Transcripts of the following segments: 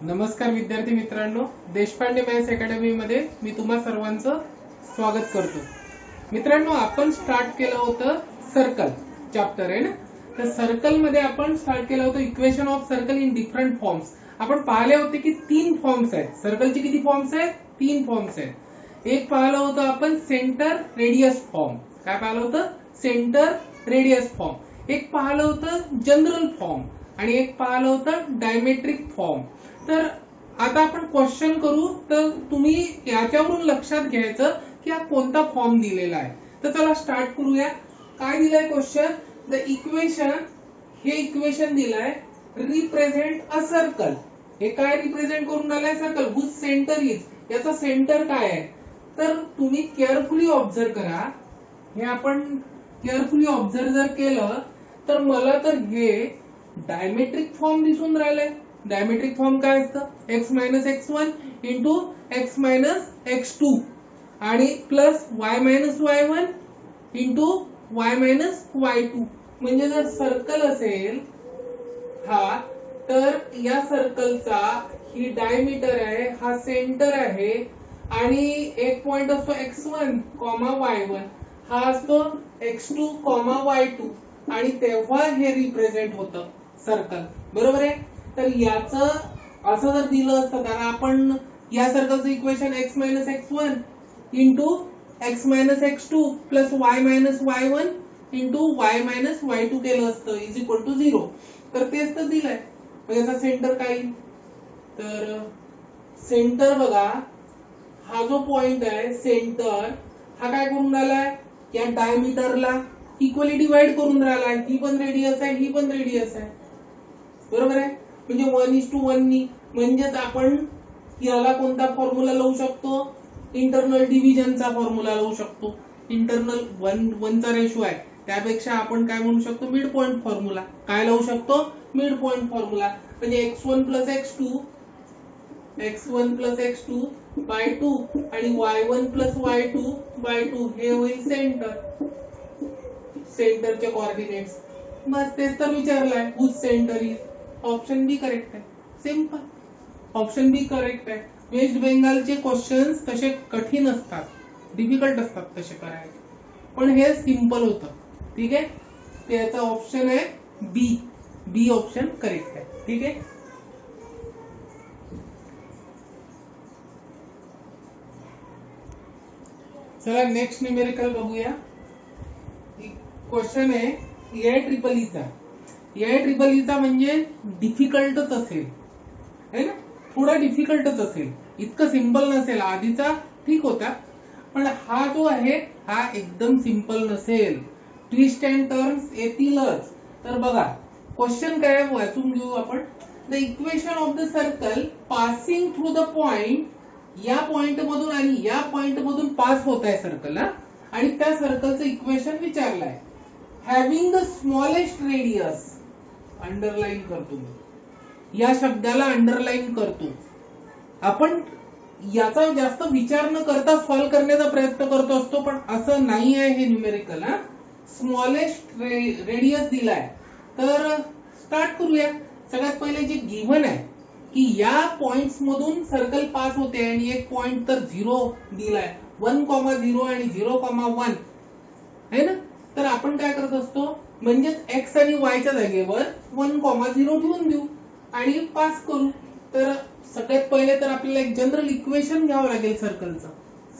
नमस्कार विद्यार्थी मित्रांनो, देशपांडे मॅथ्स अकॅडमी मध्ये मी तुम्हा सर्वांचं स्वागत करतो. मित्रांनो, आपण स्टार्ट केलं होतं सर्कल चॅप्टर आहे ना. तर सर्कल मध्ये आपण स्टार्ट केलं होतं equation of circle in different forms. आपण पाहिले होते की 3 फॉर्म्स आहेत. सर्कलचे किती फॉर्म्स आहेत? 3 फॉर्म्स आहेत. एक पाहिलं होतं आपण सेंटर रेडियस फॉर्म. काय पाहिलं होतं? Centre radius form. एक पाहिलं होतं जनरल फॉर्म आणि एक पाहिलं होतं डायमेट्रिक फॉर्म. तर आता आपण क्वेश्चन करू. तर तुम्ही याच्यावरून लक्षात घ्यायचं की हा कोणता फॉर्म दिलेला आहे. तर चला स्टार्ट करूया. काय दिलाय क्वेश्चन? द इक्वेशन, हे इक्वेशन दिलाय रिप्रेझेंट अ सर्कल. हे काय रिप्रेझेंट करून राहिलाय? Circle whose centre is. याचा सेंटर काय आहे? तर तुम्ही केअरफुली ऑब्झर्व करा. हे आपण केअरफुली ऑब्झर्व जर केलं तर मला तर हे डायमेट्रिक फॉर्म दिसून राहिलंय. डायमेट्रिक फॉर्म काय असतं? x minus x1 into x minus x2 आणि plus y minus y1 into y minus y2. म्हणजे जर सर्कल असेल हा, तर या सर्कलचा ही डायमीटर आहे, हा सेंटर आहे आणि एक पॉइंट असतो x1, y1, हा असतो x2, y2 आणि तेव्हा हे रिप्रेझेंट होतं सर्कल. बरोबर आहे. तर याचं असं जर दिलं असतं, कारण आपण या सर्कलचं equation x minus x1 into x minus x2 plus y minus y1 into y minus y2 केलं असतं इज इक्वल टू 0. तर तेच तर दिलंय. मग याचा सेंटर काय? तर सेंटर बघा, हा जो पॉइंट आहे सेंटर, हा काय करून राहिलाय? या डायमीटरला इक्वली डिवाइड करून राहिलाय. ही पण रेडियस आहे, ही पण रेडियस आहे. बरोबर आहे. म्हणजे 1:1 नी. म्हणजेच आपण याला कोणता फॉर्म्युला लावू शकतो? इंटरनल डिव्हिजनचा फॉर्म्युला लावू शकतो. इंटरनल 1:1 रेशो आहे, त्यापेक्षा आपण काय म्हणू शकतो? Mid point formula. काय लावू शकतो? Mid point formula. म्हणजे x1 प्लस x2 बाय 2 आणि y1 प्लस y2 बाय 2 हे होईल सेंटर. सेंटरचे कोऑर्डिनेट्स. बस तेच तर विचारलाय. Whose centre is. Option B correct आहे. सिंपल. ऑप्शन बी करेक्ट आहे. वेस्ट बेंगालचे क्वेश्चन्स तसे कठीण असतात, डिफिकल्ट असतात तसे करायचे, पण हे सिंपल होतं. ठीक आहे. त्याचा ऑप्शन आहे बी. बी ऑप्शन करेक्ट आहे. ठीक आहे. चला नेक्स्ट न्यूमेरिकल बघूया. क्वेश्चन आहे ए ट्रिपल ईचा म्हणजे डिफिकल्टच असेल है ना. थोडा डिफिकल्टच असेल, इतकं सिंपल नसेल. आधीचा ठीक होता, पण हा जो आहे हा एकदम सिंपल नसेल. ट्विस्ट अँड टर्न्स येतीलच. तर बघा क्वेश्चन काय वाचून घेऊ आपण. The equation of the circle passing through the point. या पॉइंट मधून आणि या पॉइंट मधून पास होत आहे सर्कल, आणि त्या सर्कलचं इक्वेशन विचारलंय. Having the smallest radius. Underline करतो मी, या शब्दाला अंडरलाईन करतो. आपण याचा जास्त विचार न करता सॉल्व्ह करण्याचा प्रयत्न करतो असतो, पण असं नाही आहे हे न्यूमेरिकल. स्मॉलेस्ट रेडियस दिलाय. तर स्टार्ट करूया. सगळ्यात पहिले जे गिव्हन आहे की या पॉइंट्स मधून सर्कल पास होते आणि एक पॉइंट तर 0 दिलाय, 1,0 आणि 0,1 है ना. तर आपण काय करत असतो, म्हणजे x आणि y च्या जागेवर 1,0 ठेवून देऊ आणि पास करू. तर सगळ्यात पहिले तर आपल्याला एक जनरल इक्वेशन घ्यावं लागेल सर्कलचं.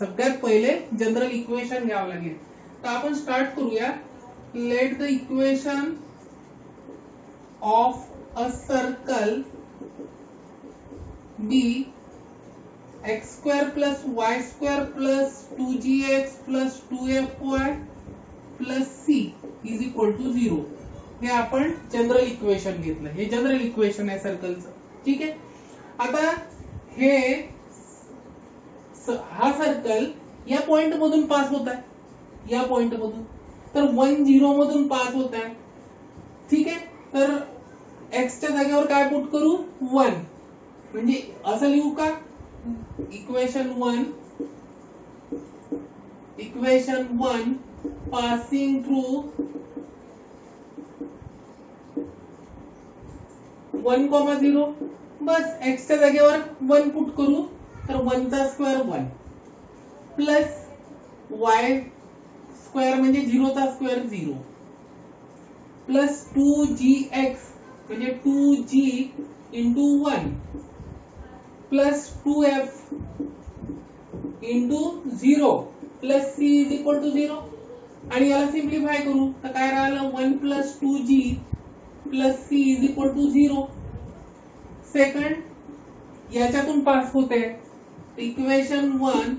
सगळ्यात पहिले जनरल इक्वेशन घ्यावं लागेल. तर आपण स्टार्ट करूया. Let the equation of a circle be x² plus y² plus 2gx plus 2fy plus c is equal to 0. हे आपण जनरल इक्वेशन घेतलं. हे जनरल इक्वेशन आहे सर्कलचं. ठीक आहे. आता हे हा सर्कल या पॉइंट मधून पास होत आहे, या पॉइंट मधून. तर 1,0 मधून पास होत आहे. ठीक आहे. तर x च्या जागेवर काय पुट करू? 1. म्हणजे असं लिहू का? इक्वेशन 1 passing through 1,0 बस एक्सच्या जागेवर 1 पुट करू तर 1चा स्क्वेअर 1 प्लस वाय स्क्वेअर म्हणजे 0चा स्क्वेअर 0 प्लस 2gx म्हणजे 2g into 1 plus 2f into 0 plus c is equal to 0 आणि याला सिम्प्लिफाय करू तर काय राहिलं 1 plus 2g plus c is equal to 0. Second याच्यातून पास होते इक्वेशन 1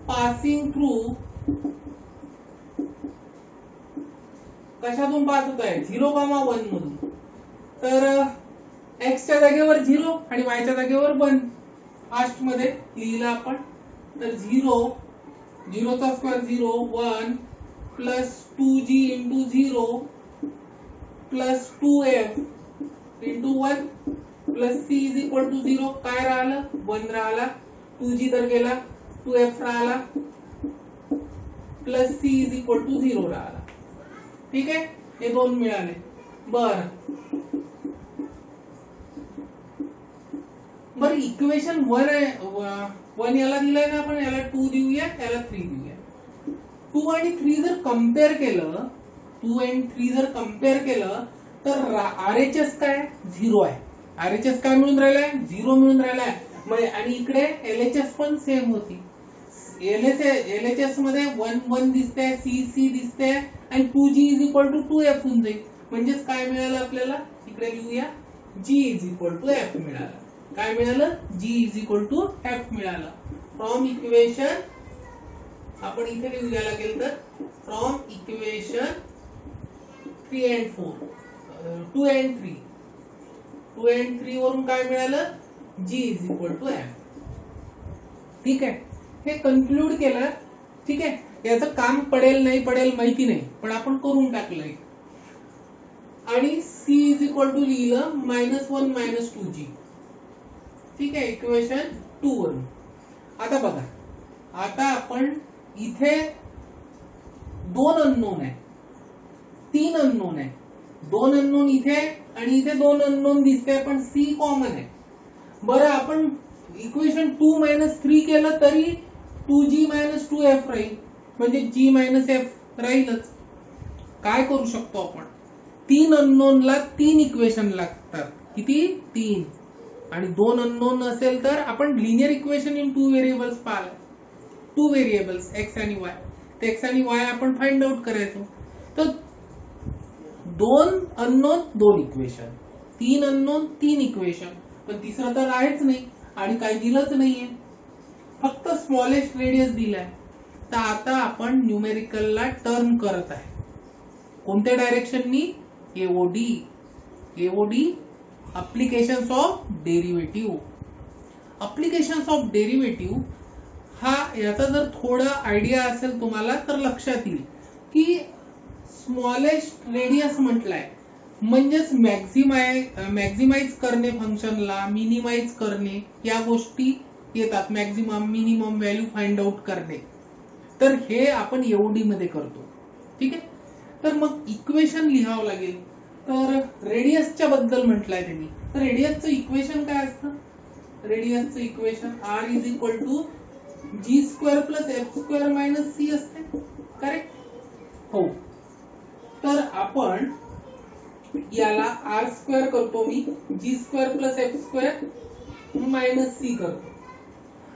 पासिंग थ्रू कशातून पास होत आहे 0,1 मधून तर एक्सच्या जागेवर 0 आणि वायच्या जागेवर 1 फास्ट मध्ये लिहिलं आपण तर 0चा square 0 1 plus 2g into 0 plus 2f into 1 plus c is equal to 0 काय राहिलं 1 राहिला 2g तर गेला 2f राहिला plus c is equal to 0 राहिला. ठीक आहे हे दोन मिळाले. बर इक्वेशन 1 याला दिलंय ना आपण याला 2 देऊया याला 3 देऊया. 2 आणि 3 जर कम्पेअर केलं 2 आणि 3 जर कम्पेअर केलं तर RHS काय 0 आहे. RHS काय मिळून राहिलाय 0 मिळून राहिलाय आणि इकडे LHS पण सेम होती. LHS मध्ये 1 1 दिसते C दिसते आणि 2g is equal to 2f होऊन जाईल. म्हणजेच काय मिळालं आपल्याला इकडे लिहूया g is equal to f मिळालं. काय मिळालं g is equal to f मिळालं. फ्रॉम इक्वेशन आपण इथे लिहूया लागेल तर फ्रॉम इक्वेशन 3 and 4 2 and 3 वरून काय मिळालं g is equal to f. ठीक आहे हे कन्क्लूड केलं. ठीक आहे याचं काम पडेल नाही पडेल माहिती नाही पण आपण करून टाकलंय आणि c इज इक्वल टू लिहिलं -1 -2g. ठीक आहे इक्वेशन 2 वरून. आता बघा आता आपण इथे 2 अननोन आहे 3 अननोन आहे 2 अननोन इथे आणि इथे 2 अननोन दिसते पण c कॉमन आहे. बरं आपण इक्वेशन 2 -3 केलं तरी 2g - 2f राहील म्हणजे g - f राहीलच. काय करू शकतो आपण 3 अननोन ला 3 इक्वेशन लागतात. किती 3 आणि 2 अननोन असेल तर आपण लिनियर इक्वेशन इन 2 व्हेरिएबल्स पाहिलं 2 व्हेरिएबल्स x आणि y ते x आणि y आपण फाइंड आउट करायचो. तर 2 अननोन 2 इक्वेशन 3 अननोन 3 इक्वेशन पण तिसरं तर आहेच नाही आणि काही दिलंच नाहीये फक्त स्मॉलेस्ट रेडियस दिलाय. तर आता आपण न्यूमेरिकलला टर्न करत आहे कोणत्या डायरेक्शननी AOD applications of derivative. Applications of derivative हा याचा जर थोडा आयडिया असेल तुम्हाला तर लक्षात येईल की स्मॉलेस्ट रेडियस म्हटलाय म्हणजेच मॅक्झिमाइज करणे फंक्शनला मिनिमाइज करणे या गोष्टी येतात. Maximum minimum value find out करणे तर हे आपण एओडी मध्ये करतो. ठीक आहे तर मग इक्वेशन लिहावं लागेल. तर रेडियसच्या बद्दल म्हटलंय त्यांनी तर रेडियसचं इक्वेशन काय असतं रेडियसचं equation r is equal to g² + f² - c असते. करेक्ट हो. तर आपण याला r² करतो मी g² + f² - c करतो.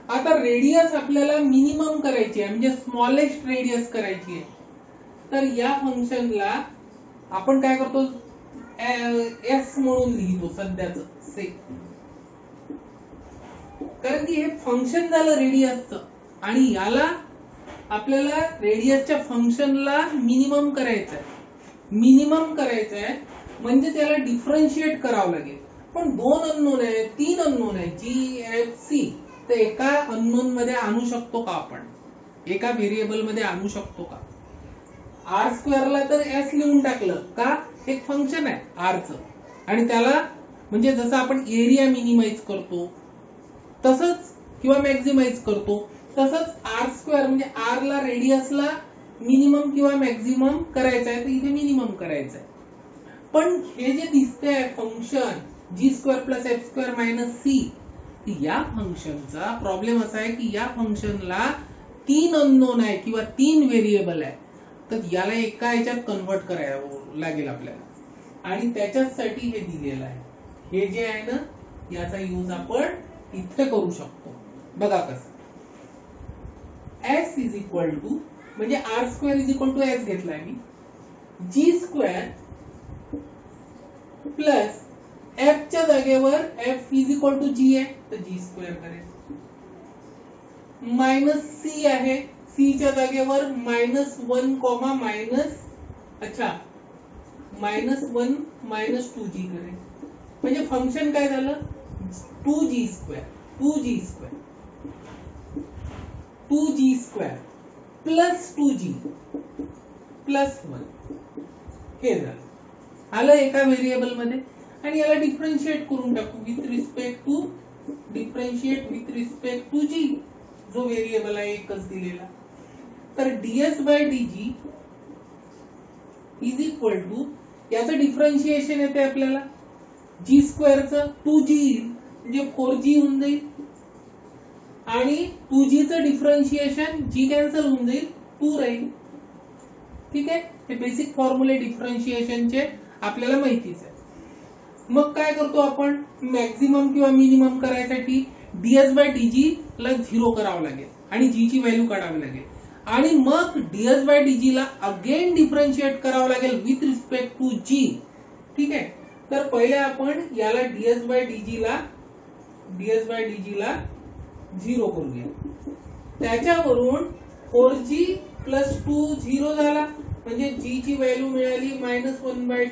आता रेडियस आपल्याला मिनिमम करायची आहे म्हणजे स्मॉलेस्ट रेडियस करायची आहे. तर या फंक्शनला आपण काय करतो s म्हणून लिहितो सध्याच से कारण की हे फंक्शन झालं रेडियसचं आणि याला आपल्याला रेडियसच्या फंक्शनला मिनिमम करायचं आहे म्हणजे त्याला डिफरन्शिएट करावं लागेल. पण 2 अननोन आहे 3 अननोन आहे जी एफ सी तर एका अननोन मध्ये आणू शकतो का आपण एका व्हेरिएबल मध्ये आणू शकतो का. r² ला तर s लिहून टाकलं का एक फंक्शन आहे r चं आणि त्याला म्हणजे जसं आपण एरिया मिनिमाइज करतो तसंच किंवा मॅक्झिमाइज करतो तसंच r² म्हणजे r ला रेडियसला मिनिमम किंवा मॅक्झिमम करायचं आहे तर इथे मिनिमम करायचं आहे. पण हे जे दिसतंय function G square plus F square minus C. या फंक्शनचा प्रॉब्लेम असा आहे की या फंक्शनला 3 अननोन आहे किंवा 3 व्हेरिएबल आहे. तर याला एका ह्याच्यात कन्व्हर्ट करावं लागेल आपल्याला आणि त्याच्यासाठी हे दिलेलं आहे. हे जे आहे ना याचा यूज आपण इथे करू शकतो. बघा कसं एस इज इक्वल टू म्हणजे R square is equal to S घेतलाय मी. जी स्क्वेअर प्लस एफ च्या जागेवर F is equal to G आहे तर जी स्क्वेअर करेल. मायनस सी आहे. सी च्या जागेवर -1 कॉमा मायनस अच्छा -1 -2g करेल. म्हणजे फंक्शन काय झालं 2g स्क्वेअर प्लस 2g प्लस 1 हे झालं. आलं एका व्हेरिएबल मध्ये आणि याला डिफरन्शिएट करून टाकू विथ रिस्पेक्ट टू जी जो व्हेरिएबल आहे एकच दिलेला. तर ds by dg is equal to याचं डिफरन्शिएशन येते आपल्याला जी स्क्वेअरचं 2g म्हणजे 4g होऊन जाईल आणि 2g चं डिफरन्शिएशन g कॅन्सल होऊन जाईल 2 राहील. ठीक आहे. हे बेसिक फॉर्म्युले डिफरन्शिएशनचे आपल्याला माहितीच आहे. मग काय करतो आपण मॅक्झिमम किंवा मिनिमम करायसाठी ds बाय dg ला 0 करावं लागेल आणि g ची व्हॅल्यू काढावी लागेल आणि मग ds बाय dg ला अगेन डिफरन्शिएट करावं लागेल विथ रिस्पेक्ट टू g. ठीक आहे. तर पहिले आपण याला ds बाय dg ला 0 करूया. त्याच्यावरून 4g प्लस 2 0 झाला म्हणजे g ची व्हॅल्यू मिळाली -1/2.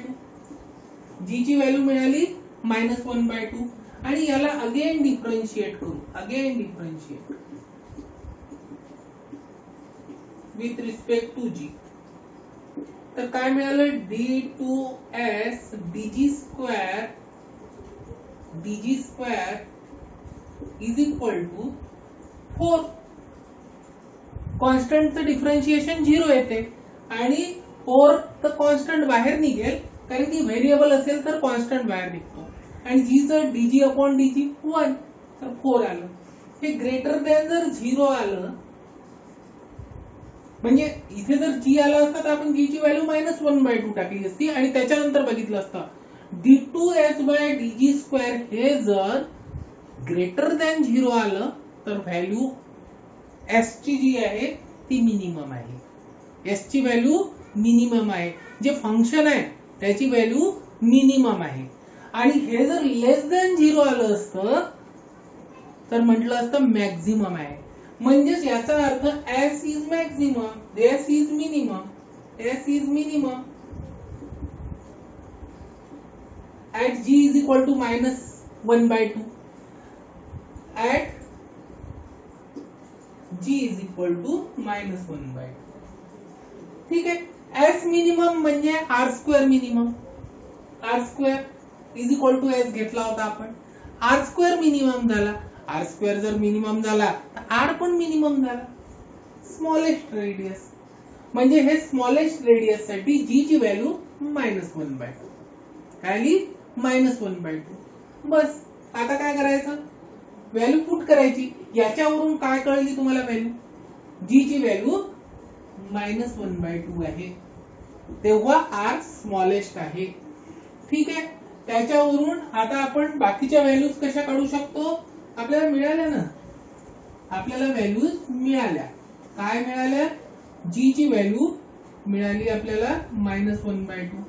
g ची व्हॅल्यू मिळाली -1/2 आणि याला अगेन डिफरन्शिएट करू विथ रिस्पेक्ट टू g. तर काय मिळालं d2s dg square is equal to 4. कॉन्स्टंटचं डिफरन्शिएशन 0 येते आणि 4 तर कॉन्स्टंट बाहेर निघेल कारण की व्हेरिएबल असेल तर कॉन्स्टंट बाहेर निघतो आणि जी चं dg अपॉन dg 1 तर 4 आलं. हे ग्रेटर दॅन जर 0 आलं म्हणजे इथे जर g आला असता तर आपण g ची व्हॅल्यू -1/2 टाकली असती आणि त्याच्यानंतर बघितलं असतं d2s बाय dg स्क्वेअर हे जर ग्रेटर दॅन 0 आलं तर व्हॅल्यू s ची जी आहे ती मिनिमम आहे. s ची व्हॅल्यू मिनिमम आहे. जे फंक्शन आहे त्याची व्हॅल्यू मिनिमम आहे आणि हे जर लेस दॅन 0 आलं असतं तर म्हटलं असतं मॅक्झिमम आहे. म्हणजेच याचा अर्थ s is maximum s is minimum at g is equal to -1/2 at g is equal to -1/2. ठीक आहे. s मिनिमम म्हणजे r square minimum. r square is equal to s घेतला होता आपण. r स्क्वेअर मिनिमम झाला. r स्क्वेअर जर minimum झाला तर r पण मिनिमम झाला. स्मॉलेस्ट रेडियस म्हणजे हे स्मॉलेस्ट रेडियस साठी g ची व्हॅल्यू -1/2 आली -1/2. बस आता काय करायचं व्हॅल्यू पुट करायची. याच्यावरून काय कळली तुम्हाला व्हॅल्यू g ची व्हॅल्यू -1/2 आहे तेव्हा r स्मॉलेस्ट आहे. ठीक आहे. त्याच्यावरून आता आपण बाकीच्या व्हॅल्यूज कशा काढू शकतो. आपल्याला मिळाल्या ना आपल्याला व्हॅल्यूज मिळाल्या. काय मिळाल्या g ची व्हॅल्यू मिळाली आपल्याला -1/2.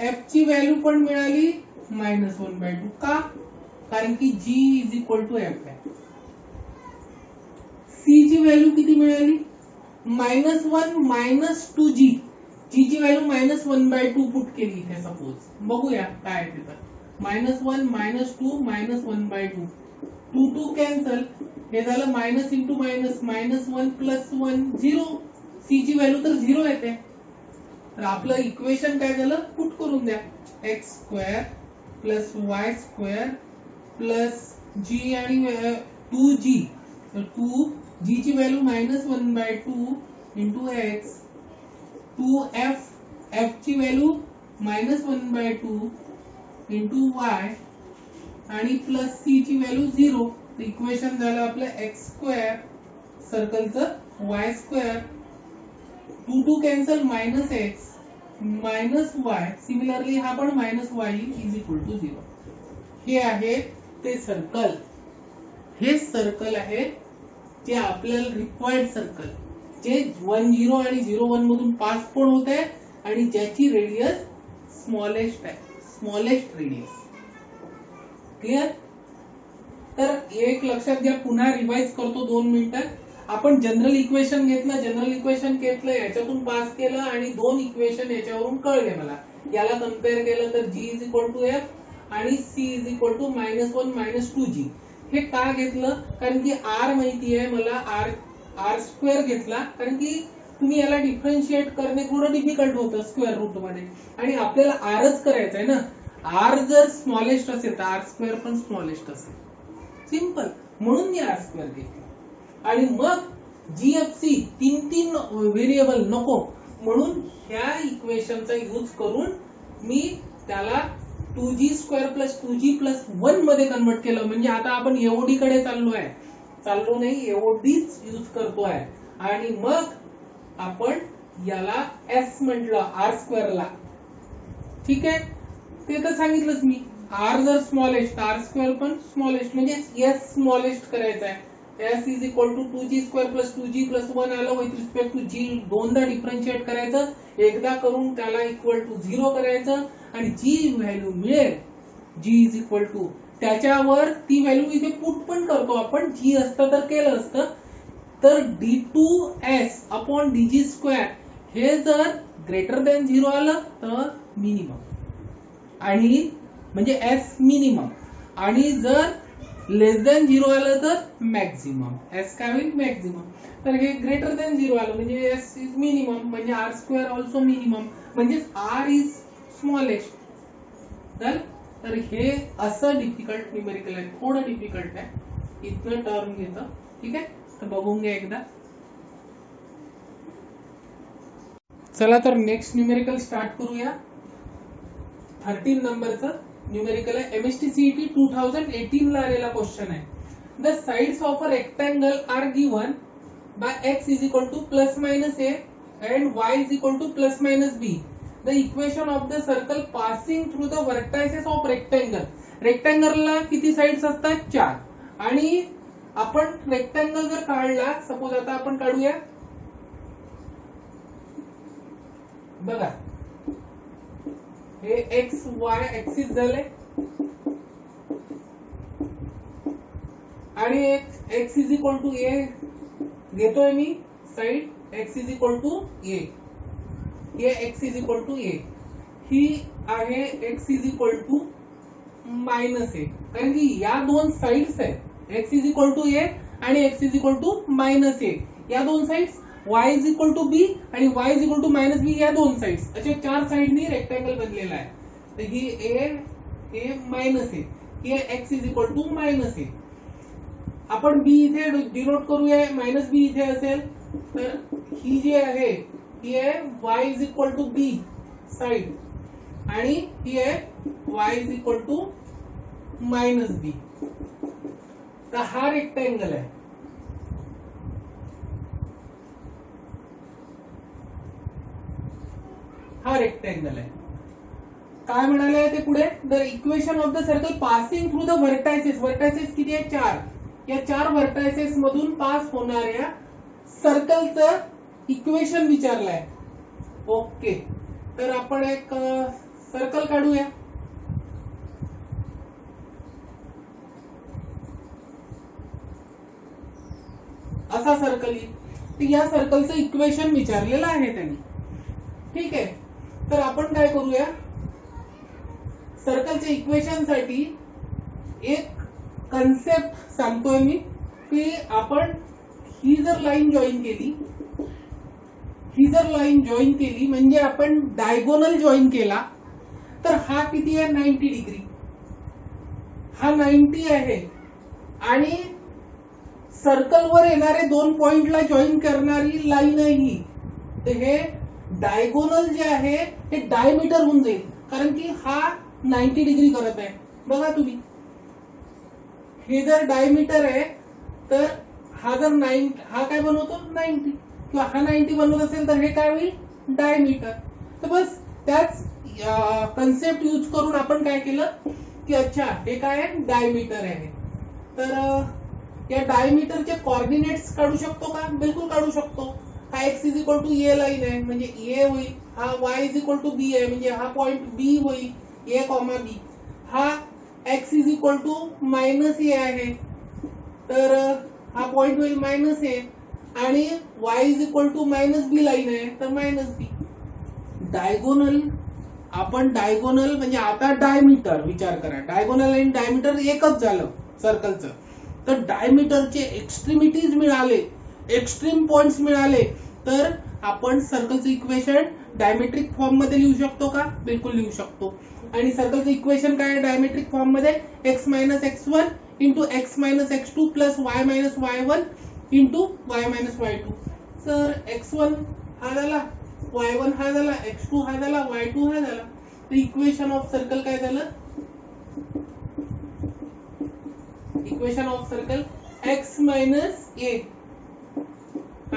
f ची व्हॅल्यू पण मिळाली -1/2. का कारण की g is equal to f आहे. c ची व्हॅल्यू किती मिळाली -1 -2g. g ची व्हॅल्यू -1/2 पुट केली इथे सपोज. बघूया काय आहे तिथं -1 -2 -1/2 2 कॅन्सल हे झालं मायनस इंटू मायनस -1 + 1 0. c ची व्हॅल्यू तर 0 येते. तर आपलं इक्वेशन काय झालं पुट करून द्या x² + y² + g आणि 2g. तर 2g ची value -1/2 into x 2f f ची व्हॅल्यू -1/2 इंटू y आणि प्लस सी ची व्हॅल्यू 0. इक्वेशन झालं आपलं एक्स स्क्वेअर सर्कलचं Y square. 2 cancel minus X minus Y. Similarly हा पण minus Y is equal to 0. हे आहे ते सर्कल. हे सर्कल आहे जे आपल्याला रिक्वायर्ड सर्कल, जे 1 0 आणि 0 1 मधून पास पण होत आहे आणि ज्याची रेडियस स्मॉलेस्ट आहे, स्मॉलेस्ट रेडियस. क्लिअर? तर एक लक्षात घ्या, पुन्हा रिवाइज करतो 2 मिनिटात. आपण जनरल इक्वेशन घेतलं, याच्यातून पास केलं आणि 2 इक्वेशन याच्यावरून कळले मला. याला कम्पेअर केलं तर g is equal to f आणि c is equal to -1 -2g. हे का घेतलं? कारण की r माहिती आहे मला, r स्क्वेअर घेतला कारण की तुम्ही याला डिफरन्शिएट करणे थोडं डिफिकल्ट होतं स्क्वेअर रूट मध्ये आणि आपल्याला rच करायचं आहे ना. r जर स्मॉलेस्ट असेल तर r स्क्वेअर पण स्मॉलेस्ट असेल. सिंपल. म्हणून मी r स्क्वेअर घेतला. आणि मग जीएफसी 3 व्हेरिएबल नको म्हणून ह्या इक्वेशनचा यूज करून मी त्याला 2g स्क्वेअर प्लस 2g प्लस 1 मध्ये कन्वर्ट केलं. म्हणजे आता आपण एओडी कडे चाललो नाही, एओडीच यूज करतो आहे. आणि मग आपण याला एस म्हटलं आर स्क्वेअरला. ठीक आहे, ते तर सांगितलंच मी. आर जर स्मॉलेस्ट आर स्क्वेअर पण स्मॉलेस्ट, म्हणजे एस स्मॉलेस्ट करायचा आहे. S is equal to 2g square plus 2g प्लस 1 आलं विथ रिस्पेक्ट टू जी. दोनदा डिफरन्शिएट करायचं, एकदा करून त्याला इक्वल टू 0 करायचं आणि जी व्हॅल्यू मिळेल g इज इक्वल टू त्याच्यावर ती व्हॅल्यू इथे पुट पण करतो आपण. जी असतं तर केलं असतं. तर d2s अपॉन dg स्क्वेअर हे जर ग्रेटर दॅन 0 आलं तर मिनिमम, आणि म्हणजे s मिनिमम, आणि जर लेस दॅन 0 आलं तर मॅक्झिमम. s काय होईल? मॅक्झिमम. तर हे ग्रेटर दॅन 0 आलं म्हणजे s इज मिनिमम, म्हणजे r स्क्वेअर ऑल्सो मिनिमम, म्हणजे r इज स्मॉलेस्ट. तर हे असं डिफिकल्ट न्यूमेरिकल आहे, थोडं डिफिकल्ट आहे, इथनं टर्म घेतं. ठीक आहे, तर बघून घ्या एकदा. चला तर नेक्स्ट न्यूमेरिकल स्टार्ट करूया. 13 नंबरचं न्यूमेरिकल आहे. एमएसटी सीईटी 2018 ला आलेला क्वेश्चन आहे. The sides of a rectangle are given by X is equal to plus minus A and Y is equal to plus minus B. The equation of the circle passing through the vertices of rectangle. रेक्टेंगलला किती sides असतात? 4. आणि आपण rectangle जर काढला, suppose आता आपण काढूया, बघा हे एक्स वाय ऍक्सिस झाले आणि X is equal to A घेतोय मी side, X is equal to A. हे X is equal to A, ही आहे X is equal to minus A, कारण की या दोन साइड्स आहेत, X is equal to A आणि X is equal to minus A. या दोन sides y is equal to B आणि y is equal to minus B, या दोन साइड्स असे 4 साइडनी रेक्टेंगल बनलेला आहे. तर ही ए मायनस ए, ही x is equal to minus A. आपण b इथे डिनोट करूया, मायनस बी इथे असेल, तर ही जी आहे ही आहे y is equal to B side आणि ही आहे y is equal to minus B. तर हा रेक्टेंगल आहे. हा रेक्टेंगल आहे. काय म्हणाले ते पुढे? The equation of the circle passing through the vertices. Vertices किती आहे? 4. या 4 व्हर्टायसेस मधून पास होणाऱ्या सर्कलचं इक्वेशन विचारलंय. ओके, तर आपण एक सर्कल काढूया. असा सर्कल येईल. या सर्कलचं इक्वेशन विचारलेलं आहे त्यांनी. ठीक आहे, तर आपण काय करूया, सर्कलच्या इक्वेशन साठी एक कन्सेप्ट सांगतोय मी, की आपण ही जर लाईन जॉईन केली म्हणजे आपण डायगोनल जॉईन केला, तर हा किती आहे? 90 डिग्री. हा 90 आहे आणि सर्कलवर येणारे 2 पॉइंटला जॉईन करणारी लाईन आहे ही. तर हे डायगोनल जे आहे हे डायमीटर होऊन जाईल, कारण की हा 90 डिग्री करत आहे. बघा तुम्ही, हे जर डायमीटर आहे तर हा जर 90 हा काय बनवतो 90 किंवा हा 90 बनवत असेल तर हे काय होईल डायमीटर. तर बस त्याच कन्सेप्ट यूज करून आपण काय केलं की अच्छा हे काय आहे डायमीटर आहे. तर या डायमीटरचे कोऑर्डिनेट्स काढू शकतो का? बिलकुल काढू शकतो. हा x is equal to A line आहे म्हणजे ए होईल. हा y is equal to B आहे म्हणजे हा पॉइंट बी होईल ए कॉमा बी. हा x is equal to minus A आहे तर हा पॉइंट होईल मायनस ए आणि y is equal to minus B line आहे तर मायनस बी. डायगोनल आपण डायगोनल म्हणजे आता डायमीटर विचार करा. डायगोनल आणि डायमीटर एकच झालं सर्कलचं. तर डायमीटरचे एक्स्ट्रीमिटीज मिळाले, एक्स्ट्रीम पॉइंट्स मिळाले तर आपण सर्कलचं इक्वेशन डायमेट्रिक फॉर्म मध्ये लिहू शकतो का? बिलकुल लिहू शकतो. आणि सर्कलचं इक्वेशन काय आहे डायमेट्रिक फॉर्म मध्ये? x minus x1 into x minus x2 plus y minus y1 into y minus y2. तर x1 हा झाला, y1 हा झाला, x2 हा झाला, y2 हा झाला. तर इक्वेशन ऑफ सर्कल काय झालं? Equation of circle x minus a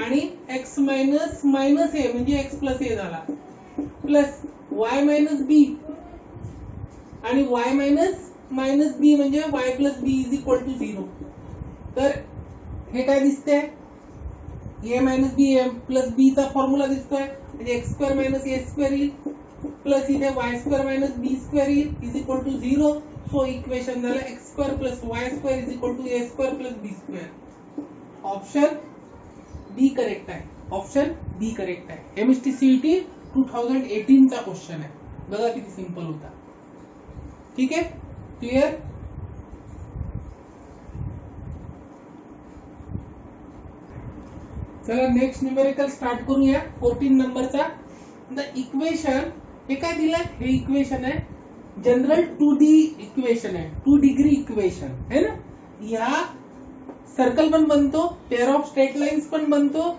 आणि x मायनस मायनस a म्हणजे x प्लस a झाला प्लस y मायनस b आणि y मायनस मायनस b म्हणजे y plus b is equal to 0. तर हे काय दिसतंय? a minus b plus b चा फॉर्म्युला दिसतोय म्हणजे x square minus a square येईल प्लस इथे y square minus b square येईल is equal to 0. So equation झालं x square plus y square is equal to a square plus b square. Option B correct आहे. Option B correct आहे. MST CET 2018 चा question आहे. बघा किती simple होता. ठीक आहे, क्लिअर? चला नेक्स्ट न्यूमेरिकल स्टार्ट करूया 14 नंबरचा. द इक्वेशन हे काय दिलंय? हे इक्वेशन आहे जनरल 2D इक्वेशन आहे, 2 डिग्री इक्वेशन है ना. या सर्कल पण बनतो, पेअर ऑफ स्ट्रेट लाईन्स पण बनतो,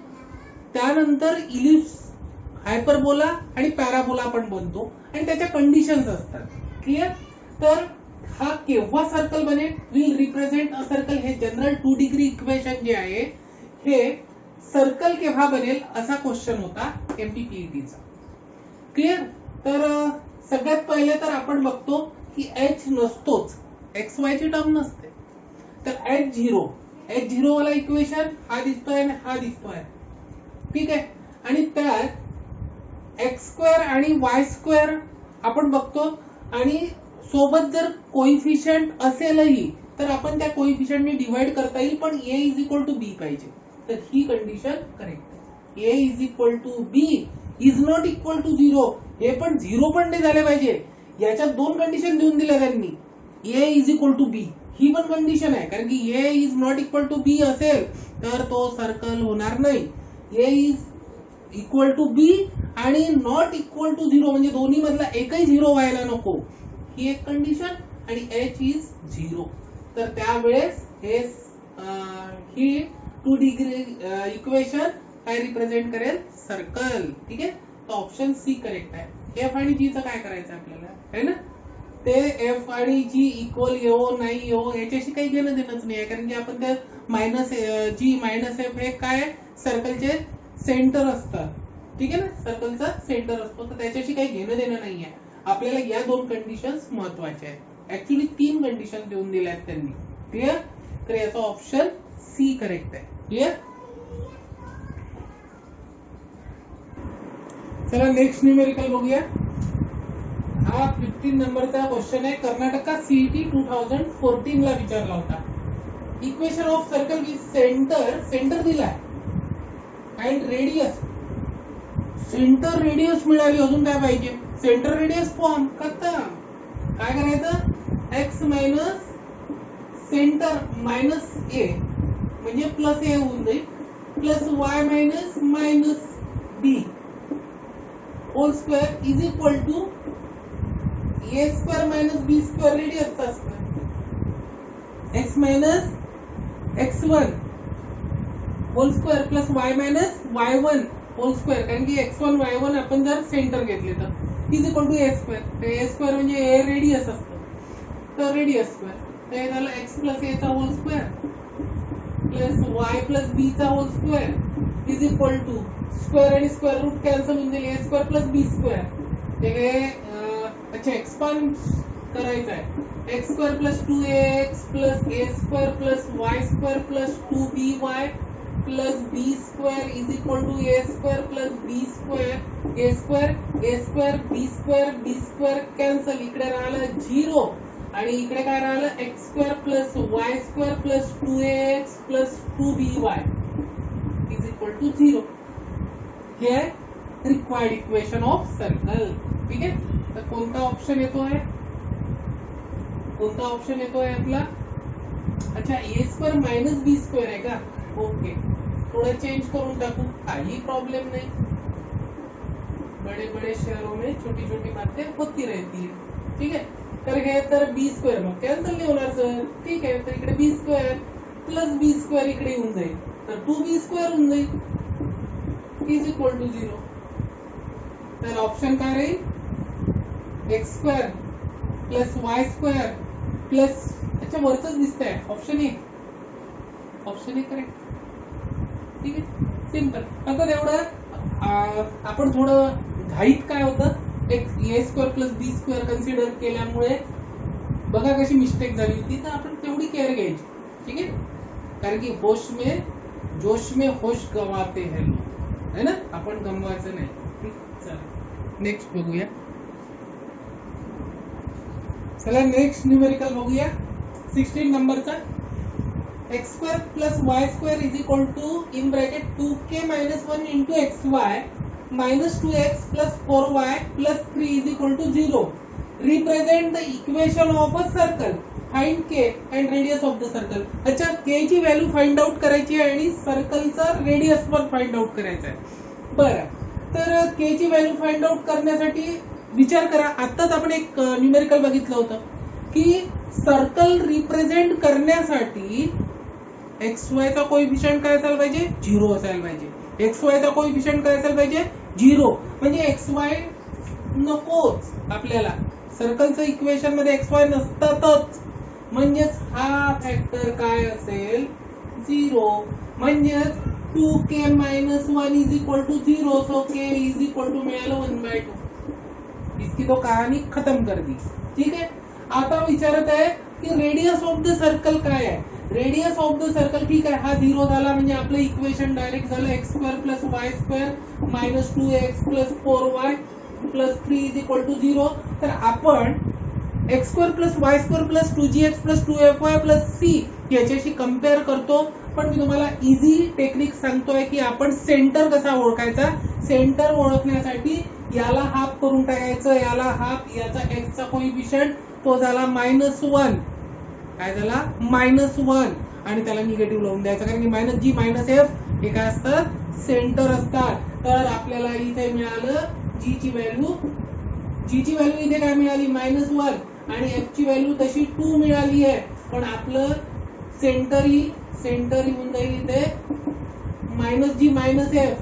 त्यानंतर इलिप्स, हायपरबोला आणि पॅराबोला पण बनतो आणि त्याच्या कंडिशन्स असतात. क्लिअर? तर हा केव्हा सर्कल बनेल? Will represent a circle. हे जनरल 2 डिग्री इक्वेशन जे आहे हे सर्कल केव्हा बनेल असा क्वेश्चन होता एमपीपीईटीचा. क्लिअर? तर सगळ्यात पहिले तर आपण बघतो की एच नसतोच, एक्स वाय ची टर्म नसते. तर H0 वाला इक्वेशन हा दिसतोय आणि हा दिसतोय. ठीक आहे, आणि त्यात एक्स स्क्वेअर आणि वाय स्क्वेअर आपण बघतो आणि सोबत जर कोइफिशियंट असेलही तर आपण त्या कोइफिशियंटने डिवाइड करता येईल पण a is equal to B पाहिजे. तर ही कंडिशन करेक्ट आहे. a is equal to B is not equal to 0. हे पण 0 पण नाही झाले पाहिजे. याच्यात दोन कंडिशन देऊन दिल्या त्यांनी. a is equal to B ही पण कंडिशन आहे, कारण की a is not equal to B असेल तर तो सर्कल होणार नाही. a is equal to B आणि नॉट इक्वल टू 0 म्हणजे दोन्ही मधला एकही 0 व्हायला नको, ही एक कंडिशन. आणि h इज 0. तर त्यावेळेस हे ही 2 डिग्री इक्वेशन काय रिप्रेझेंट करेल? सर्कल. ठीक आहे, तर ऑप्शन सी करेक्ट आहे. एफ आणि जी चं काय करायचं आपल्याला, है ना. ते एफ आणि जी इक्वल येवो नाही येवो याच्याशी काही घेणं देणंच नाही आहे, कारण की आपण ते मायनस जी मायनस एफ हे काय सर्कलचे सेंटर असतात. ठीक आहे ना, सर्कलचा सेंटर असतो तर त्याच्याशी काही घेणं देणं नाही आहे. आपल्याला या दोन कंडिशन्स महत्वाच्या आहेत. ऍक्च्युली 3 कंडिशन देऊन दिल्या आहेत त्यांनी. क्लिअर? तर याचा ऑप्शन सी करेक्ट आहे. क्लिअर? चला नेक्स्ट न्यूमेरिकल बघूया. हा 15 नंबरचा क्वेश्चन आहे. कर्नाटका सीईटी 2014 ला विचारला होता. Equation of circle with centre दिलाय अँड रेडियस. सेंटर रेडियस मिळाली, अजून काय पाहिजे? सेंटर रेडियस फॉर्म खतम. काय करायचं? x minus centre minus a म्हणजे प्लस a होऊन जाईल plus y minus minus b whole square is equal to a square minus b square radius चा square x minus x1 whole square plus y minus y1 whole square, कारण की x1 y1 आपण जर centre घेतले तर is equal to a square. a square म्हणजे a radius असतं तर रेडियस स्क्वेअर तर हे झालं x प्लस ए चा whole square plus y plus b चा whole square is equal to square आणि स्क्वेअर रूट कॅन्सल होऊन जाईल a square plus b square हे अच्छा एक्सपांड करायचं आहे x square plus 2ax plus a square plus Y square plus 2by plus b square is equal to a square plus b square a square b square cancel इकडे राहिलं 0 आणि इकडे काय राहिलं x square plus Y square plus 2ax plus 2by is equal to 0 हे आहे required equation of circle. ठीक आहे, तर कोणता ऑप्शन येतोय आपला? अच्छा ए स्क्वेअर मायनस बी स्क्वेअर आहे का? ओके, थोड़ा चेंज करून टाकू, काही प्रॉब्लेम नहीं. बड़े बड़े शहरों में छोटी छोटी बातें होती रहती है. ठीक है, तर हे तर बी स्क्वेअर मग कॅन्सल नाही होणार सर. ठीक आहे, तर इकडे बी स्क्वेअर प्लस बी स्क्वेअर इकडे येऊन जाईल तर 2b स्क्वेअर होऊन जाईल इज इक्वल टू 0. तर ऑप्शन काय राहील? X square plus Y square plus अच्छा वरच दिसतंय ऑप्शन ए करेक्ट. ठीक आहे, सिंपल. आता तेवढं आपण थोडं घाईत काय होतं एक ए square plus b square consider केल्यामुळे बघा कशी मिस्टेक झाली होती, तर आपण तेवढी केअर घ्यायची. ठीक आहे, कारण की जोश में होश गवाते हैं लोग, है ना, आपण गमवायचं नाही. चला नेक्स्ट बघूया. चला नेक्स्ट न्यूमेरिकल बघूया 16 नंबरचा. X square plus Y square is equal to in bracket 2k minus 1 into X Y minus 2x plus 4y plus 3 is equal to 0. Represent the equation of a circle. Find k and radius of the circle. अच्छा, k ची value find out करायची आहे आणि सर्कलचा radius पण find out करायचा आहे. बरं, तर k ची व्हॅल्यू फाइंड आउट करण्यासाठी विचार करा, आत्ताच आपण एक न्यूमेरिकल बघितलं होतं की सर्कल रिप्रेझेंट करण्यासाठी एक्स वाय चा कोएफिशिएंट काय असायला पाहिजे? 0 असायला पाहिजे. एक्स वाय चा कोएफिशिएंट काय असायला पाहिजे? 0. म्हणजे एक्स वाय नकोच आपल्याला. सर्कलचं इक्वेशन मध्ये एक्स वाय नसतातच. म्हणजेच हा फॅक्टर काय असेल? 0. म्हणजेच 2k minus 1 is equal to 0. So k is equal to मिळालं 1/2. इसकी तो कहानी खत्म कर दी. ठीक आहे, आता विचारत आहे की रेडियस ऑफ द सर्कल काय आहे? रेडियस ऑफ द सर्कल ठीक आहे, हा 0 झाला म्हणजे आपलं इक्वेशन डायरेक्ट झालं X square plus Y square minus 2x plus 4y plus 3 is equal to 0. तर आपण X square plus Y square plus 2gx plus 2fy plus c याच्याशी कम्पेअर करतो. पण मी तुम्हाला इझी टेक्निक सांगतोय की आपण सेंटर कसा ओळखायचा. सेंटर ओळखण्यासाठी याला हाफ करून टाकायचं, याला हाफ, याचा एक्स चा कोएफिशिएंट तो झाला -1. काय झाला? -1 आणि त्याला निगेटिव्ह लावून द्यायचं, कारण की मायनस जी मायनस एफ हे काय असतात? सेंटर असतात. तर आपल्याला इथे मिळालं जी ची व्हॅल्यू इथे काय मिळाली? -1 आणि एफ ची व्हॅल्यू तशी 2 मिळाली आहे. पण आपलं सेंटर येऊन जाईल इथे -g -f.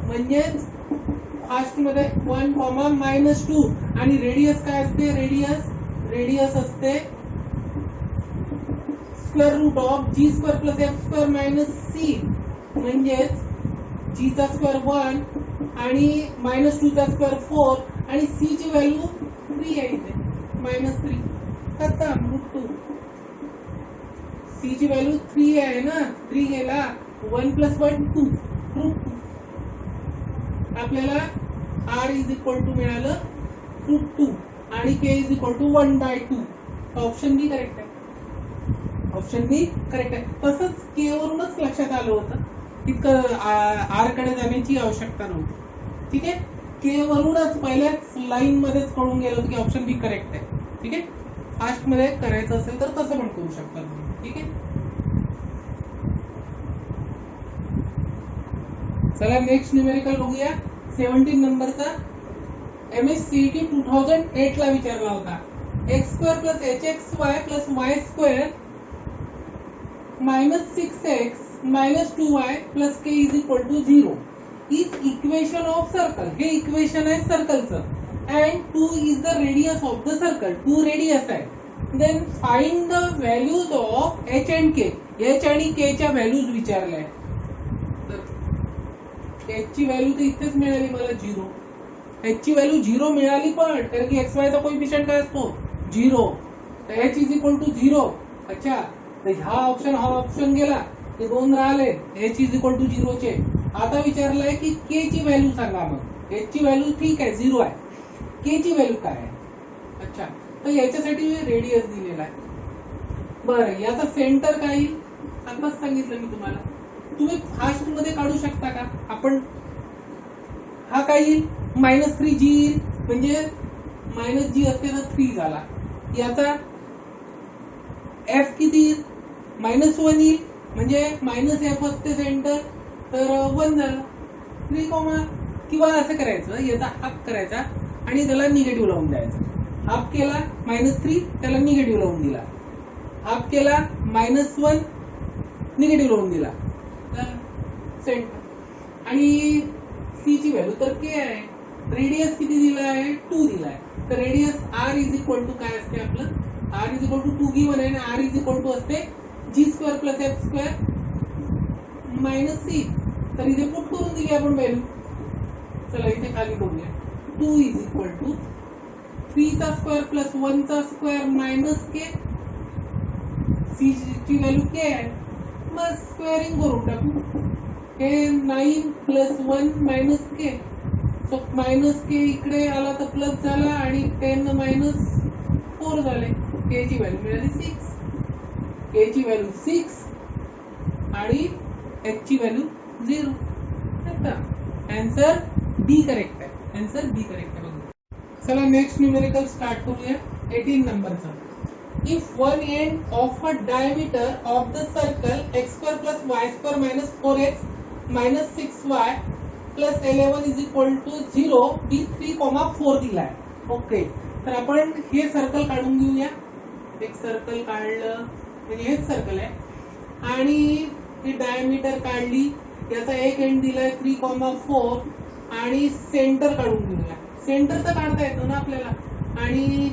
म्हणजेच फास्ट मध्ये 1, -2 आणि रेडियस काय असते? रेडियस असते square root of G square plus F square minus C. म्हणजेच जी चा स्क्वेअर 1 आणि -2 चा स्क्वेअर 4 आणि सी ची व्हॅल्यू 3 आहे इथे -3. खतम, रूट 2. सी ची व्हॅल्यू 3 आहे ना, 3 गेला 1 + 1 2 रूट 2. आपल्याला r इज इक्वल टू मिळालं रूट 2 आणि k is equal to 1/2. Option B correct आहे. तसंच k वरूनच लक्षात आलं होतं, तितकं r कडे जाण्याची आवश्यकता नव्हती. ठीक आहे, k वरूनच पहिल्याच लाईन मध्येच कळून गेलं होतं की ऑप्शन बी करेक्ट आहे. ठीक आहे, फास्ट मध्ये करायचं असेल तर तसं पण करू शकता तुम्ही. ठीक आहे, चला नेक्स्ट न्यूमेरिकल बघूया 17 नंबरचा. MSCET 2008 ला विचारला होता. X square plus hxy plus Y square minus 6x minus 2y plus k is equal to 0 is equation of circle. हे इक्वेशन आहे सर्कलचं. And 2 is the radius of the circle. 2 radius आहे. Then find the values of h and k. H आणि k च्या values विचारल्या. तर H ची value तर इथेच मिळाली मला 0. एच ची व्हॅल्यू 0 मिळाली पण कारण की एक्स वाय चा कोएफिशियंट काय असतो 0. तर एच इज इक्वल टू 0. अच्छा, तर हा ऑप्शन गेला, ते 2 राहिले. एच इज इक्वल टू 0 चे. आता विचारलंय की के ची व्हॅल्यू सांगा. मग एच ची व्हॅल्यू ठीक आहे 0 आहे, के ची व्हॅल्यू काय आहे. अच्छा, तर याच्यासाठी रेडियस दिलेला आहे. बरं, याचा सेंटर काय येईल आताच सांगितलं मी तुम्हाला. तुम्ही फास्ट मध्ये काढू शकता का. आपण हा काय येईल -3g येईल, म्हणजे -g असते तर 3 झाला. याचा f किती येईल -1 येईल, म्हणजे -f असते सेंटर तर 1 झालं. 3, किंवा असं करायचं, याचा हाफ करायचा आणि त्याला निगेटिव्ह लावून द्यायचा. हाफ केला -3, त्याला निगेटिव्ह लावून दिला. हाफ केला -1, निगेटिव्ह लावून दिला. सेंटर आणि सी ची व्हॅल्यू तर के आहे. रेडियस किती दिला आहे 2 दिला आहे. तर radius r is equal to काय असते आपलं, r is equal to 2 given आहे, आणि r इज इक्वल टू असते g² + f² - c. तर इथे पुट करून दिली आपण व्हॅल्यू. चला इथे खाली बघूया. 2 is equal to 3² + 1² - k. c ची व्हॅल्यू k आहे. मग स्क्वेअरिंग करून टाकू. हे 9 + 1 - k. सो -k इकडे आला तर प्लस झाला आणि 10 - 4 झाले. k ची व्हॅल्यू मिळाली 6. k ची व्हॅल्यू 6 आणि h ची व्हॅल्यू 0. आन्सर बी करेक्ट आहे. आन्सर बी करेक्ट आहे. चला नेक्स्ट न्यूमेरिकल स्टार्ट करूया. 18 नंबरचा. If one end of a diameter of the circle x² + y² - 4x - 6y + 11 is equal to 0 b 3,4 दिला आहे. ओके, तर आपण हे सर्कल काढून घेऊया. एक सर्कल काढलं म्हणजे हेच सर्कल आहे आणि ही डायमीटर काढली. याचा एक एंड दिलाय 3,4 आणि सेंटर काढून घेऊया. सेंटर तर काढता येतो ना आपल्याला. आणि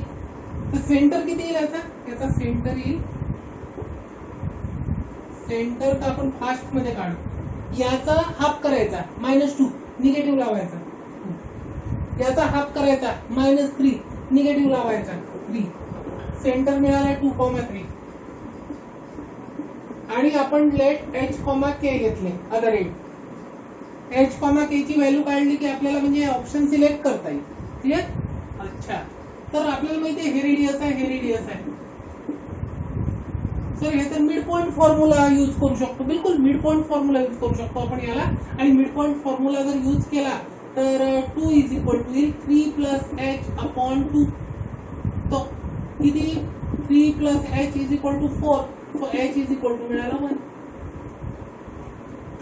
सेंटर किती येईल याचा सेंटर येईल, सेंटर तर आपण फास्ट मध्ये काढू. याचा हाफ करायचा -2, निगेटिव्ह लावायचा. याचा हाफ करायचा -3, निगेटिव्ह लावायचा 3. सेंटर मिळाला 2,3. आणि आपण लेट h, k घेतले अदर एंड. h, k ची व्हॅल्यू काढली की आपल्याला म्हणजे ऑप्शन सिलेक्ट करता येईल. क्लियर. अच्छा, तर आपल्याला माहिती आहे हे रेडियस आहे, हे रेडियस आहे. सर हे तर मिड पॉइंट फॉर्म्युला यूज करू शकतो. बिलकुल मिड पॉइंट फॉर्म्युला यूज करू शकतो आपण याला. आणि मिड पॉइंट फॉर्म्युला जर यूज केला तर 2 इज इक्वल टू 3 + h/2. तो किती 3 + h is equal to 4. So h is equal to मिळाला 1.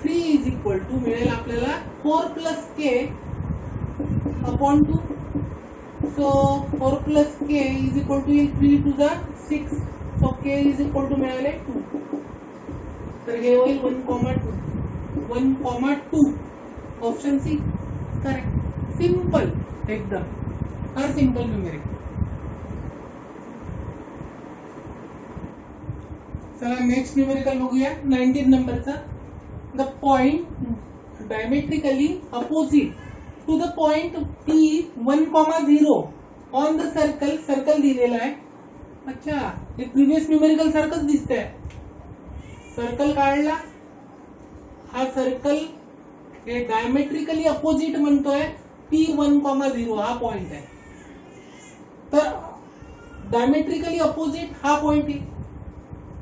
3 इज इक्वल टू मिळेल आपल्याला 4 + k/2. So 4 + k is equal to 3 to the 6. So k is equal to मिळाले 2. तर हे होईल 1,2. Option C correct. सिंपल एकदम. हा सिंपल न्यूमेरिक. चला नेक्स्ट न्यूमेरिकल बघूया. 19 नंबरचा. The point diametrically opposite to the point P 1,0 on the circle. Circle दिलेला आहे. अच्छा, हे प्रिव्हियस न्यूमेरिकल सारखंच दिसतंय. सर्कल काढला. हा सर्कल हे डायमेट्रिकली अपोजिट म्हणतोय P 1,0 हा पॉइंट आहे. तर डायमेट्रिकली अपोजिट हा पॉइंट आहे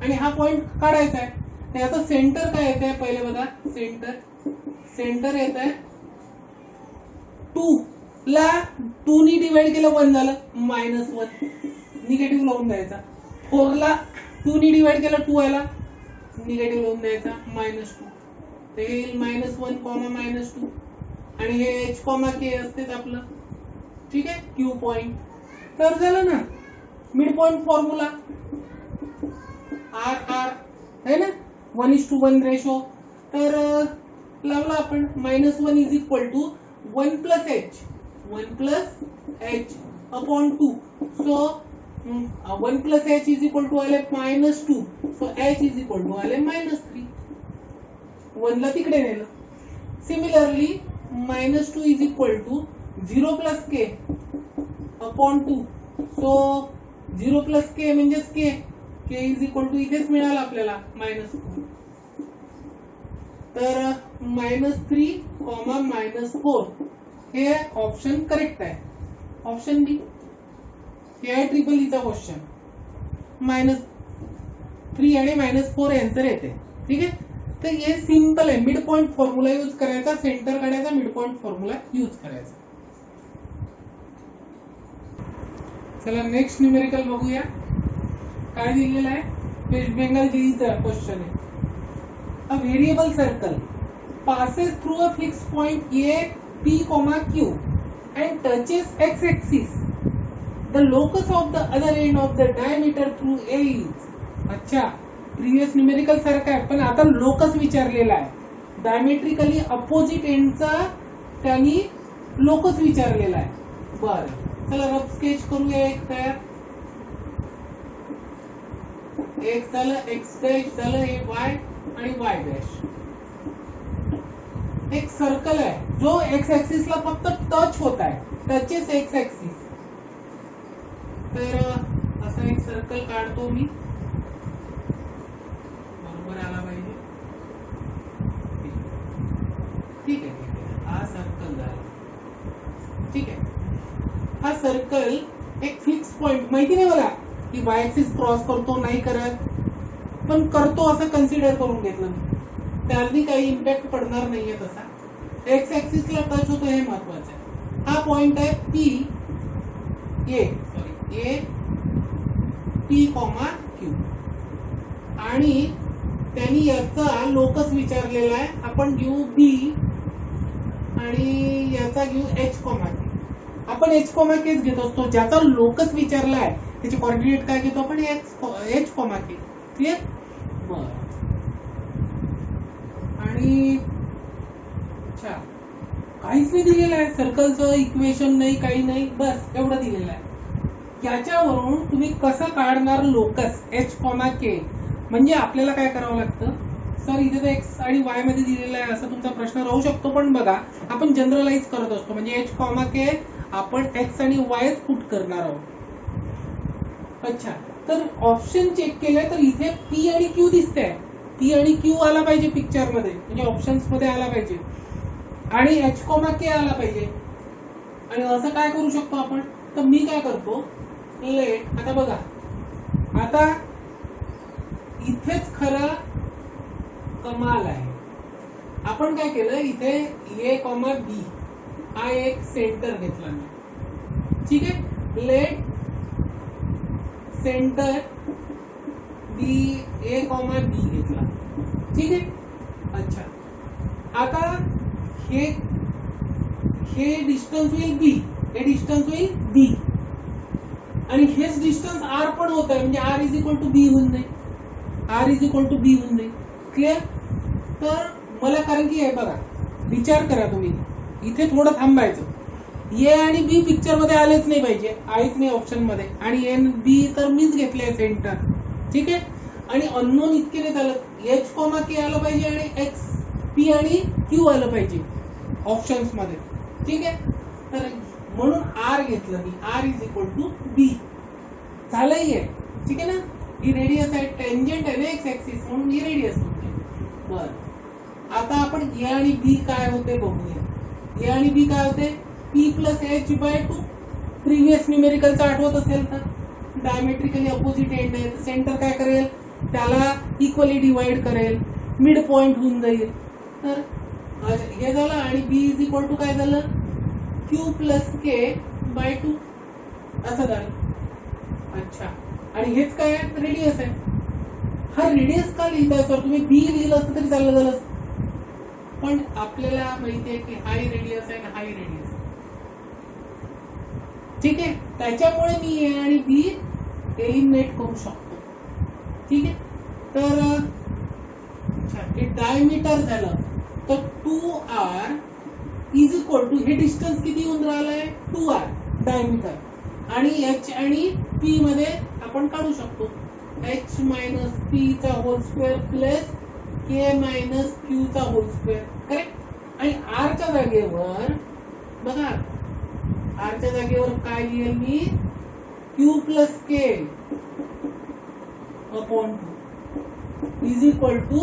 आणि हा पॉइंट काढायचा आहे. याचं सेंटर काय येत आहे पहिले बघा. सेंटर येत आहे 2 ला 2 नी डिवाइड केलं 1 झालं -1, निगेटिव्ह लावून द्यायचा. 4 ला 2 नी डिवाइड केलं 2 आला, निगेटिव्ह लावून द्यायचा -2. ते येईल -1, -2. आणि हे h, k असतेच आपलं. ठीक आहे, क्यू पॉइंट. तर झालं ना मिड पॉइंट फॉर्म्युला. r है ना 1:1 रेशो. तर लावला आपण -1 is equal to 1 + h/2. So 1 plus h is equal to आले -2, so h is equal to आले -3. 1 ला तिकडे नेलं. Similarly -2 is equal to 0 plus k upon 2, so 0 plus k म्हणजेच k is equal to इथेच मिळालं आपल्याला -2. तर -3, -4 हे ऑप्शन करेक्ट आहे. ऑप्शन बी हे आहे ट्रिपल ईचा क्वेश्चन. -3 आणि -4 आन्सर येते. ठीक आहे. तर हे सिंपल आहे. मिड पॉइंट फॉर्म्युला यूज करायचा, सेंटर काढायचा, मिड पॉइंट फॉर्म्युला यूज करायचा. चला नेक्स्ट न्यूमेरिकल बघूया. काय दिलेलं आहे? वेस्ट बेंगल जेईचा क्वेश्चन आहे. A variable circle passes through a fixed point A, P, Q and touches x-axis. The locus of the other end of the diameter through A is. अच्छा, previous numerical सारखा आहे, पण आता लोकस विचारलेला आहे. Diametrically opposite एंडचा त्यांनी locus विचारलेला आहे. बरं, चला रफ स्केच करूया. एक तयार, एक झालं, एक्स डॅश झालं, हे वाय आणि y डॅश. एक सर्कल आहे जो एक्स ऍक्सिस ला फक्त टच होत आहे, टचेस एक्स ऍक्सिस. तर असा एक सर्कल काढतो मी. बरोबर आला पाहिजे. ठीक आहे, ठीक आहे. हा सर्कल झाला. ठीक आहे. हा सर्कल एक फिक्स पॉइंट, माहिती नाही मला की y ऍक्सिस क्रॉस करतो नाही करत, पण करतो असं कन्सिडर करून घेतलं मी. त्यानी काही इम्पॅक्ट पडणार नाहीये तसा. एक्स ऍक्सिस ला टच होतो हे महत्वाचं आहे. हा पॉइंट आहे P P, Q आणि त्यांनी याचा लोकस विचारलेला आहे. आपण घेऊ B आणि याचा घेऊ H, K. आपण H, K घेत असतो. ज्याचा लोकस विचारला आहे त्याची कोऑर्डिनेट काय घेतो आपण? H, K. क्लियर? आणि अच्छा, काहीच नाही दिलेलं आहे. सर्कलचं इक्वेशन नाही, काही नाही, बस एवढं दिलेलं आहे. याच्यावरून तुम्ही कसं काढणार लोकस H, K? म्हणजे आपल्याला काय करावं लागतं? सर इथे तर एक्स आणि वाय मध्ये दिलेलं आहे असं तुमचा प्रश्न राहू शकतो, पण बघा आपण जनरलाइज करत असतो. म्हणजे H, K आपण एक्स आणि वाय पुट करणार आहोत. अच्छा, तर ऑप्शन चेक केलंय तर इथे P आणि Q दिसतंय. P आणि Q आला पाहिजे पिक्चर मध्ये, म्हणजे ऑप्शन्स मध्ये आला पाहिजे, आणि H, K आला पाहिजे. आणि असं काय करू शकतो आपण? तर मी काय करतो, आता बघा, आता इथेच खरा कमाल आहे. आपण काय केलं, इथे A, B हा एक सेंटर घेतला मी. ठीक आहे. Let centre B, A, B घेतला. ठीक आहे. अच्छा, आता हे डिस्टन्स होईल B, हे डिस्टन्स होईल B, आणि हेच डिस्टन्स R पण होत आहे. म्हणजे R is equal to B होऊन जाईल. R is equal to B होऊन जाईल. क्लिअर? तर मला, कारण की हे बघा, विचार करा तुम्ही, इथे थोडं थांबायचं. A आणि B पिक्चर मध्ये आलेच नाही पाहिजे, आहेच नाही ऑप्शन मध्ये, आणि A आणि B तर मीच घेतले सेंटर. ठीक आहे. आणि अननोन इतके नाही झालं. H, K आलं पाहिजे आणि X, P आणि Q आलं पाहिजे ऑप्शन्स मध्ये. ठीक आहे. तर म्हणून R घेतलं मी. R is equal to B झालंही आहे. ठीक आहे ना. ही रेडियस आहे, टेंजेंट आहे ना एक्स ऍक्सिस, म्हणून ही रेडियस होते. बरं, आता आपण A आणि B काय होते बघूया. A आणि B काय होते? P plus H/2. प्रीवियस न्यूमेरिकलचा आठवत असेल तर डायमेट्रिकली अपोजिट एंड आहे, सेंटर काय करेल, त्याला इक्वली डिवाइड करेल, मिड पॉइंट होऊन जाईल. तर हे झालं. आणि B इज इक्वल टू काय झालं? Q प्लस K/2 असं झालं. अच्छा, आणि हेच काय आहे? रेडियस आहे. हा रेडियस का लिहिताय सर तुम्ही? B लिहिलं असतं तरी चाललं झालं, पण आपल्याला माहिती आहे की हाय रेडियस आहे ना, हाय रेडियस. ठीक आहे. त्याच्यामुळे मी A आणि B एलिमिनेट करू शकतो. ठीक आहे. तर हे डायमीटर झालं. तर 2R इज इक्वल टू, हे डिस्टन्स किती होऊन राहिलंय? 2R डायमीटर, आणि h आणि p मध्ये आपण काढू शकतो h मायनस p चा whole square plus k minus q चा होल स्क्वेअर. करेक्ट. आणि r च्या जागेवर बघा, r च्या जागेवर काय लिहिल मी, q plus k upon 2 is equal to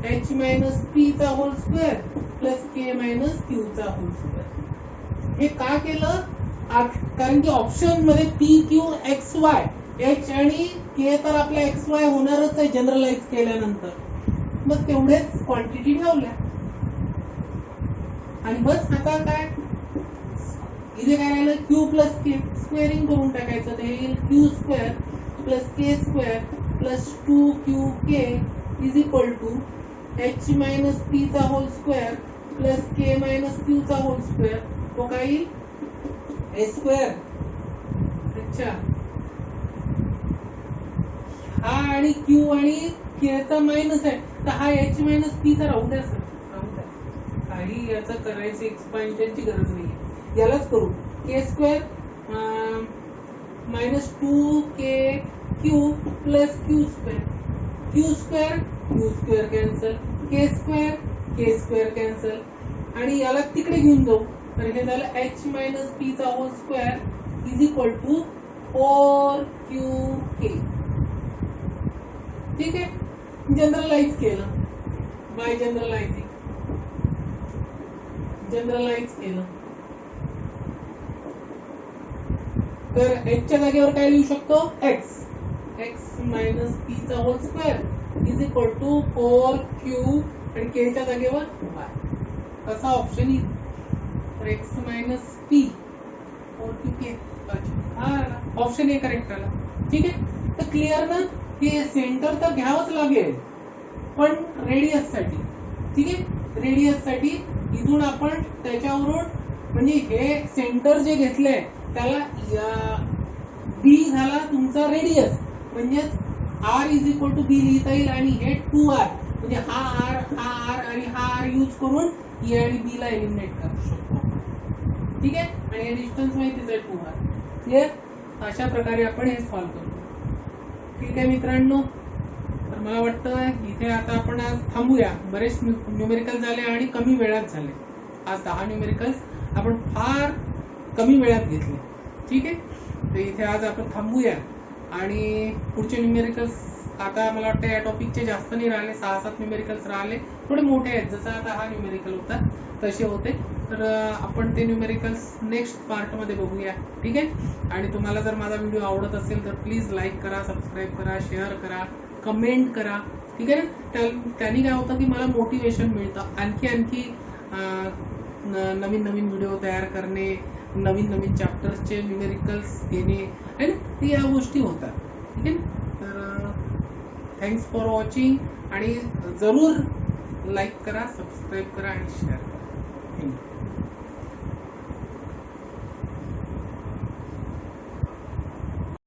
h minus p चा whole square plus k minus q चा होल स्क्वेअर. हे का केलं? कारण की ऑप्शन मध्ये p q x y h आणि k तर आपल्या x y होणारच आहे जनरलाइज केल्यानंतर. बस तेवढेच क्वांटिटी ठेवल्या आणि बस. आता काय इथे काय राहिलं, q प्लस k स्क्वेअरिंग करून टाकायचं. ते येईल q square plus k square plus 2qk is equal to h minus p चा whole square plus k minus q चा होल स्क्वेअर. तो काय येईल, a स्क्वेअर. अच्छा, हा आणि q आणि k चा मायनस आहे, तर हा h मायनस p चा राहू द्या सर, राहू द्या. काही याचं करायचं एक्सपान्शनची गरज नाही. यालाच करू k square minus 2kq plus q square. q square cancel, k square cancel आणि याला तिकडे घेऊन जाऊ. तर हे झालं h मायनस p चा whole square is equal to 4qk. ठीक आहे. जनरलाइज केलं बाय जनरलाइज केलं तर h च्या जागेवर काय लिहू शकतो, x मायनस p चा whole square is equal to 4q आणि k च्या जागेवर y. असा ऑप्शन येईल. तर x मायनस p 4qk हा ऑप्शन ए करेक्ट आला. ठीक आहे. तर क्लिअर ना, की सेंटर तर घ्यावंच लागेल पण रेडियस साठी. ठीक आहे. रेडियस साठी इथून आपण त्याच्यावरून म्हणजे हे सेंटर जे घेतलंय त्याला बी झाला तुमचा रेडियस, म्हणजे r इज इक्वल टू बी लिहिता येईल आणि हे 2r म्हणजे हा r आणि हा r यूज करून ए आणि बी ला एलिमिनेट करू शकतो. ठीक आहे. आणि हे डिस्टन्स माहितीच आहे 2r. क्लिअर. अशा प्रकारे आपण हे सॉल्व्ह करतो. ठीक आहे मित्रांनो, तर मला वाटतं इथे आता आपण आज थांबूया. बरेच न्यूमेरिकल झाले आणि कमी वेळात झाले. आज 10 न्यूमेरिकल्स आपण फार कमी वेळात घेतले. ठीक आहे. तर इथे आज आपण थांबूया आणि पुढचे न्यूमेरिकल्स आता मला वाटतं या टॉपिकचे जास्त नाही राहिले, 6-7 न्यूमेरिकल्स राहिले. थोडे मोठे आहेत, जसं आता हा न्यूमेरिकल होता तसे होते. तर आपण ते न्यूमेरिकल्स नेक्स्ट पार्ट मध्ये बघूया. ठीक आहे. आणि तुम्हाला जर माझा व्हिडिओ आवडत असेल तर प्लीज लाईक करा, सबस्क्राईब करा, शेअर करा, कमेंट करा. ठीक आहे ना. त्यांनी काय होतं की मला मोटिवेशन मिळतं आणखी नवीन व्हिडिओ तयार करणे, नवीन चॅप्टर्सचे न्यूमेरिकल्स घेणे है ना, या गोष्टी होतात. ठीक आहे. तर थँक्स फॉर वॉचिंग आणि जरूर लाईक करा, सबस्क्राईब करा आणि शेअर करा. थँक्यू.